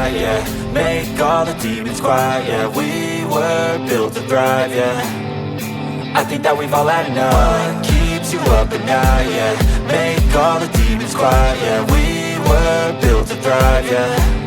light, yeah. Make all the demons quiet, yeah. We were built to thrive, yeah. I think that we've all had enough. What keeps you up at night, yeah. Make all the demons quiet, yeah. We were built to thrive, yeah.